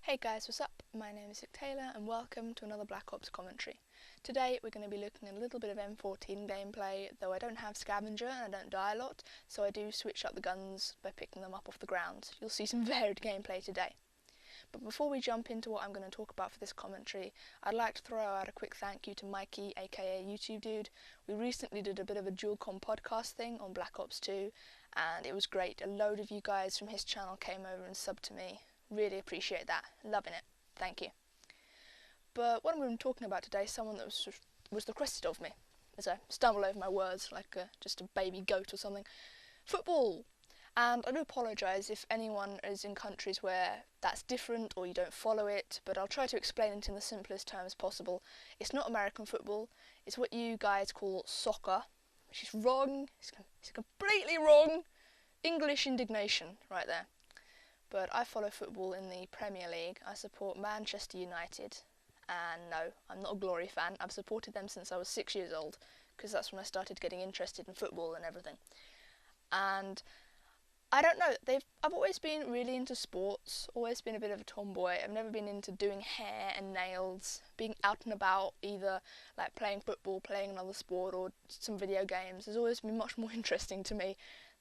Hey guys, what's up? My name is Vic Taylor and welcome to another Black Ops commentary. Today we're going to be looking at a little bit of M14 gameplay, though I don't have scavenger and I don't die a lot, so I do switch up the guns by picking them up off the ground. You'll see some varied gameplay today. But before we jump into what I'm going to talk about for this commentary, I'd like to throw out a quick thank you to Mikey, aka YouTube Dude. We recently did a bit of a dual-com podcast thing on Black Ops 2 and it was great. A load of you guys from his channel came over and subbed to me. Really appreciate that. Loving it. Thank you. But what I'm going to be talking about today is someone that was requested of me, as I stumble over my words like just a baby goat or something. Football! And I do apologise if anyone is in countries where that's different or you don't follow it, but I'll try to explain it in the simplest terms possible. It's not American football, it's what you guys call soccer, which is wrong. It's completely wrong. English indignation right there. But I follow football in the Premier League. I support Manchester United, and no, I'm not a Glory fan. I've supported them since I was 6 years old, because that's when I started getting interested in football and everything. And I don't know, I've always been really into sports, always been a bit of a tomboy. I've never been into doing hair and nails, being out and about, either like playing football, playing another sport, or some video games. Has always been much more interesting to me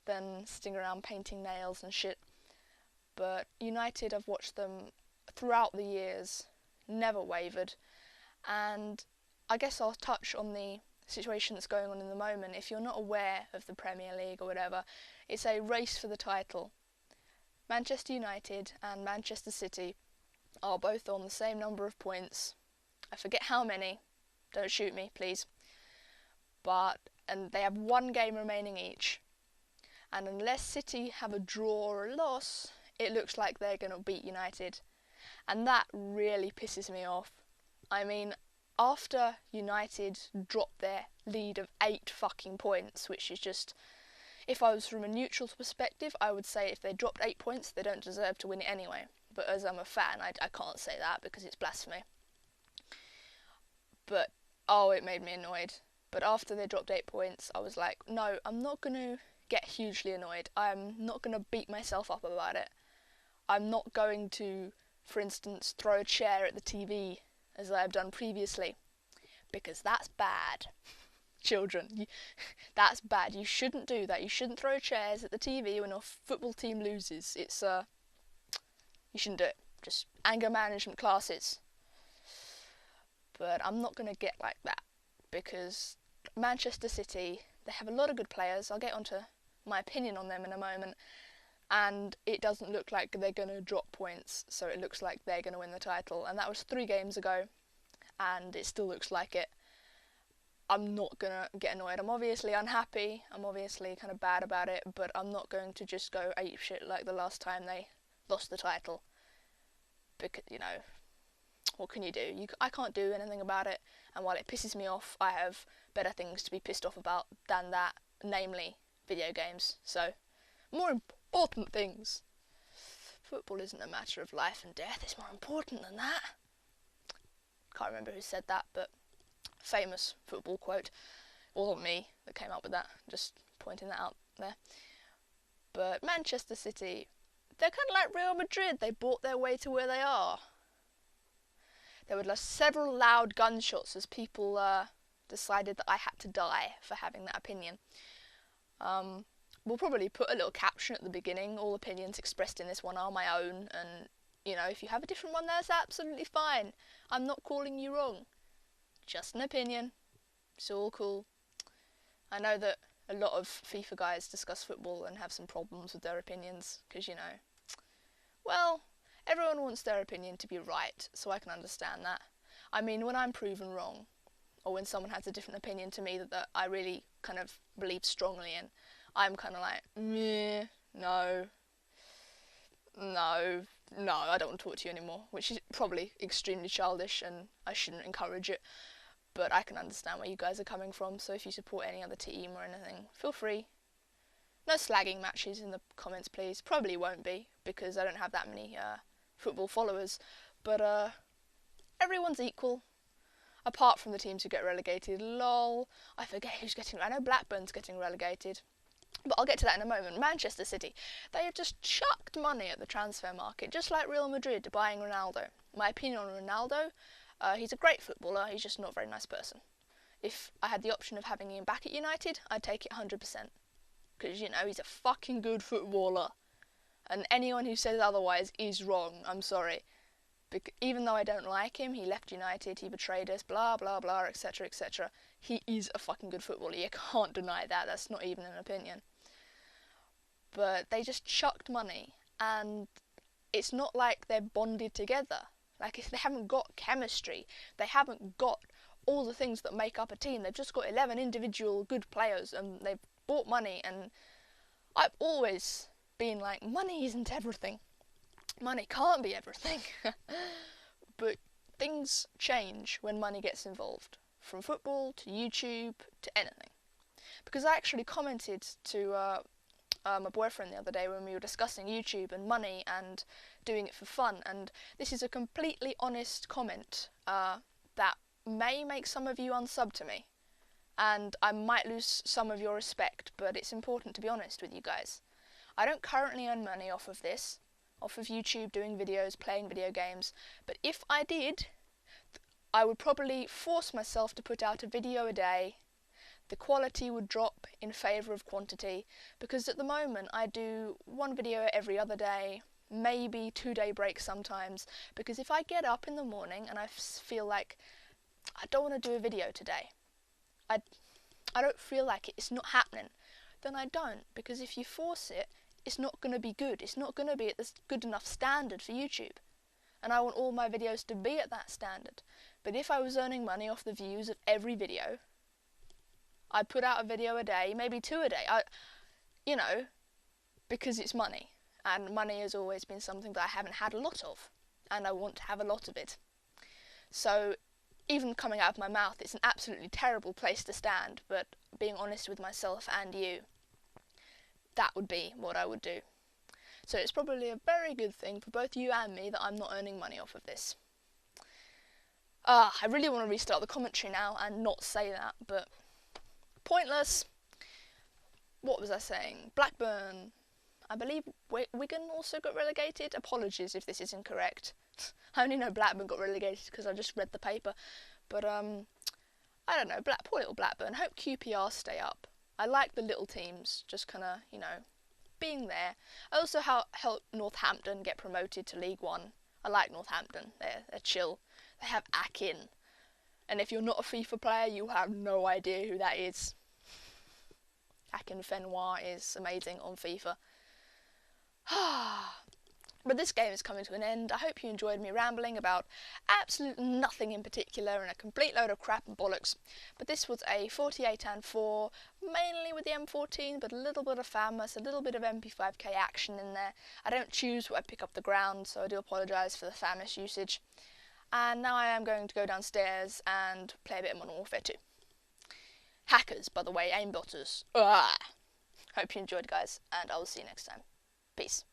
than sitting around painting nails and shit. But United, I've watched them throughout the years, never wavered, and I guess I'll touch on the situation that's going on in the moment. If you're not aware of the Premier League or whatever, it's a race for the title. Manchester United and Manchester City are both on the same number of points. I forget how many, don't shoot me please, and they have one game remaining each, and unless City have a draw or a loss, it looks like they're going to beat United, and that really pisses me off. I mean, after United dropped their lead of 8 fucking points, which is just, if I was from a neutral perspective, I would say if they dropped 8 points, they don't deserve to win it anyway. But as I'm a fan, I can't say that because it's blasphemy. But, oh, it made me annoyed. But after they dropped 8 points, I was like, no, I'm not going to get hugely annoyed. I'm not going to beat myself up about it. I'm not going to, for instance, throw a chair at the TV as I have done previously, because that's bad. Children, that's bad. You shouldn't do that. You shouldn't throw chairs at the TV when a football team loses. It's you shouldn't do it. Just anger management classes. But I'm not going to get like that, because Manchester City, they have a lot of good players. I'll get onto my opinion on them in a moment. And it doesn't look like they're going to drop points, so it looks like they're going to win the title. And that was 3 games ago, and it still looks like it. I'm not going to get annoyed. I'm obviously unhappy, I'm obviously kind of bad about it, but I'm not going to just go apeshit like the last time they lost the title. Because, you know, what can you do? I can't do anything about it, and while it pisses me off, I have better things to be pissed off about than that, namely video games. So, more important things. Football isn't a matter of life and death, it's more important than that. Can't remember who said that, but famous football quote. It wasn't me that came up with that, just pointing that out there. But Manchester City, they're kind of like Real Madrid. They bought their way to where they are. There were several loud gunshots as people decided that I had to die for having that opinion. We'll probably put a little caption at the beginning. All opinions expressed in this one are my own, and, you know, if you have a different one, that's absolutely fine. I'm not calling you wrong. Just an opinion. It's all cool. I know that a lot of FIFA guys discuss football and have some problems with their opinions, because, you know, well, everyone wants their opinion to be right, so I can understand that. I mean, when I'm proven wrong, or when someone has a different opinion to me that I really kind of believe strongly in, I'm kind of like, meh, no, I don't want to talk to you anymore, which is probably extremely childish and I shouldn't encourage it, but I can understand where you guys are coming from, so if you support any other team or anything, feel free. No slagging matches in the comments, please. Probably won't be, because I don't have that many football followers, but everyone's equal. Apart from the teams who get relegated, lol. I forget who's getting, I know Blackburn's getting relegated. But I'll get to that in a moment. Manchester City, they have just chucked money at the transfer market, just like Real Madrid buying Ronaldo. My opinion on Ronaldo, he's a great footballer, he's just not a very nice person. If I had the option of having him back at United, I'd take it 100%. Because, you know, he's a fucking good footballer. And anyone who says otherwise is wrong, I'm sorry. Even though I don't like him, he left United, he betrayed us, blah, blah, blah, etc., etc. He is a fucking good footballer. You can't deny that. That's not even an opinion. But they just chucked money, and it's not like they're bonded together. Like, they haven't got chemistry. They haven't got all the things that make up a team. They've just got 11 individual good players, and they've bought money. And I've always been like, money isn't everything. Money can't be everything. But things change when money gets involved. From football to YouTube to anything. Because I actually commented to my boyfriend the other day when we were discussing YouTube and money and doing it for fun, and this is a completely honest comment that may make some of you unsub to me, and I might lose some of your respect, but it's important to be honest with you guys. I don't currently earn money off of this, off of YouTube, doing videos, playing video games, but if I did, I would probably force myself to put out a video a day. The quality would drop in favour of quantity, because at the moment I do one video every other day, maybe 2-day breaks sometimes, because if I get up in the morning and I feel like I don't want to do a video today, I don't feel like it, it's not happening, then I don't, because if you force it, it's not going to be good, it's not going to be at this good enough standard for YouTube, and I want all my videos to be at that standard. But if I was earning money off the views of every video, I'd put out a video a day, maybe 2 a day, you know, because it's money. And money has always been something that I haven't had a lot of, and I want to have a lot of it. So, even coming out of my mouth, it's an absolutely terrible place to stand, but being honest with myself and you, that would be what I would do. So it's probably a very good thing for both you and me that I'm not earning money off of this. I really want to restart the commentary now and not say that, but pointless. What was I saying? Blackburn. I believe Wigan also got relegated. Apologies if this is incorrect. I only know Blackburn got relegated because I just read the paper. But, I don't know. Poor little Blackburn. Hope QPR stay up. I like the little teams just kind of, you know, being there. I also helped Northampton get promoted to League One. I like Northampton. They're chill. They have Akin. And if you're not a FIFA player, you have no idea who that is. Akin Fenoir is amazing on FIFA. But this game is coming to an end. I hope you enjoyed me rambling about absolutely nothing in particular and a complete load of crap and bollocks. But this was a 48 and 4, mainly with the M14, but a little bit of FAMAS, a little bit of MP5K action in there. I don't choose where I pick up the ground, so I do apologise for the FAMAS usage. And now I am going to go downstairs and play a bit of Modern Warfare 2. Hackers, by the way, aimbotters. Hope you enjoyed, guys, and I will see you next time. Peace.